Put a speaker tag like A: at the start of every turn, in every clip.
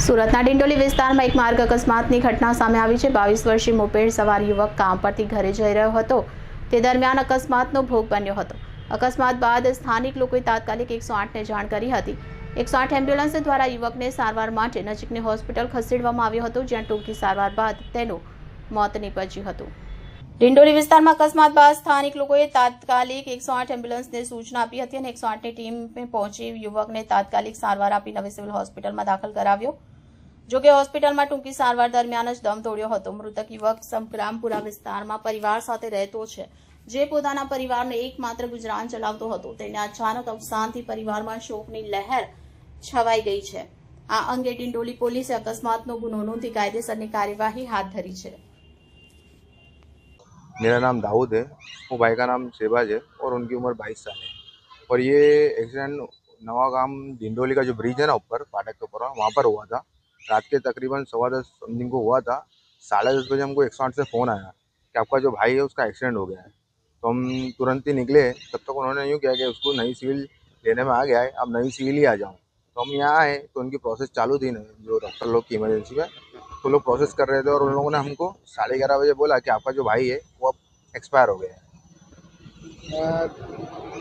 A: સુરતના ડિંડોલી વિસ્તારમાં એક માર્ગ અકસ્માતની ઘટના સામે આવી છે। 22 વર્ષીય મોપેડ સવાર યુવક કામ પરથી ઘરે જઈ રહ્યો હતો તે દરમિયાન અકસ્માતનો ભોગ બન્યો હતો। અકસ્માત બાદ સ્થાનિક લોકોએ તાત્કાલિક 108ને જાણ કરી હતી। 108 એમ્બ્યુલન્સ દ્વારા યુવકને સારવાર માટે નજીકની હોસ્પિટલ ખસેડવામાં આવ્યો હતો, જ્યાં ટૂંકી સારવાર બાદ તેનું મોત નીપજ્યું હતું। ડિંડોલી વિસ્તારમાં અકસ્માત બાદ સ્થાનિક લોકોએ તાત્કાલિક 108 એમ્બ્યુલન્સને સૂચના આપી હતી અને 108ની ટીમ પહોંચી યુવકને તાત્કાલિક સારવાર આપી નવી સિવિલ હોસ્પિટલમાં દાખલ કરાવ્યો। જો કે હોસ્પિટલમાં ટૂંકી સારવાર દરમિયાન જ દમ તોડ્યો હતો। મૃતક યુવક સંગ્રામપુરા વિસ્તારમાં પરિવાર સાથે રહેતો છે, જે પોતાના પરિવારને એકમાત્ર ગુજરાન ચલાવતો હતો। તેને અચાનક અવસાનથી પરિવારમાં શોકની લહેર છવાઈ ગઈ છે। આ અંગે ડિંડોલી પોલીસે અકસ્માતનો ગુનો નોંધી કાયદેસરની कार्यवाही हाथ धरी है।
B: मेरा नाम दाऊद है, वो भाई का नाम शहबाज है और उनकी उम्र 22 साल है। और ये एक्सीडेंट नवागाम ढिंडोली का जो ब्रिज है ना ऊपर फाटक के ऊपर, वहाँ पर हुआ था। रात के तकरीबन 10:15 समथिंग को हुआ था। 10:30 बजे हमको 108 से फ़ोन आया कि आपका जो भाई है उसका एक्सीडेंट हो गया है। तो हम तुरंत ही निकले। तब तक उन्होंने यूँ किया कि उसको नई सिविल लेने में आ गया है, अब नई सिविल ही आ जाऊँ। तो हम यहाँ आए तो उनकी प्रोसेस चालू थी ना, जो डॉक्टर लोग की इमरजेंसी में, तो लोग प्रोसेस कर रहे थे और उन लोगों ने हमको 11:30 बजे बोला कि आपका जो भाई है वो अब एक्सपायर हो गया है।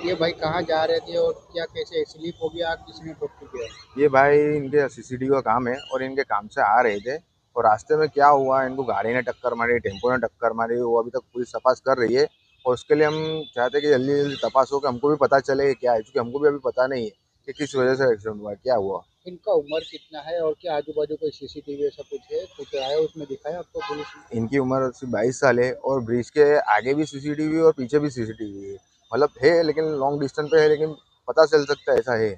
C: ये भाई कहाँ जा रहे थे और क्या कैसे स्लिप हो गया, किसने ठोक दिया?
B: ये भाई इनके सीसीटीवी का काम है और इनके काम से आ रहे थे और रास्ते में क्या हुआ, इनको गाड़ी ने टक्कर मारी, टेम्पो ने टक्कर मारी, वो अभी तक पुलिस तपास कर रही है। और उसके लिए हम चाहते हैं कि जल्दी जल्दी तपास हो, कि हमको भी पता चले कि क्या है, क्योंकि हमको भी अभी पता नहीं है कि किस वजह से एक्सीडेंट हुआ, क्या हुआ।
C: इनका उम्र कितना है और क्या आजू बाजू कोई सीसीटीवी ऐसा कुछ है, कुछ आया उसमें दिखाया आपको पुलिस ने?
B: इनकी उम्र सिर्फ 22 साल है और ब्रिज के आगे भी सीसीटीवी और पीछे भी सीसीटीवी है। मतलब है लेकिन लॉन्ग डिस्टेंस पे है, लेकिन पता चल सकता है ऐसा है।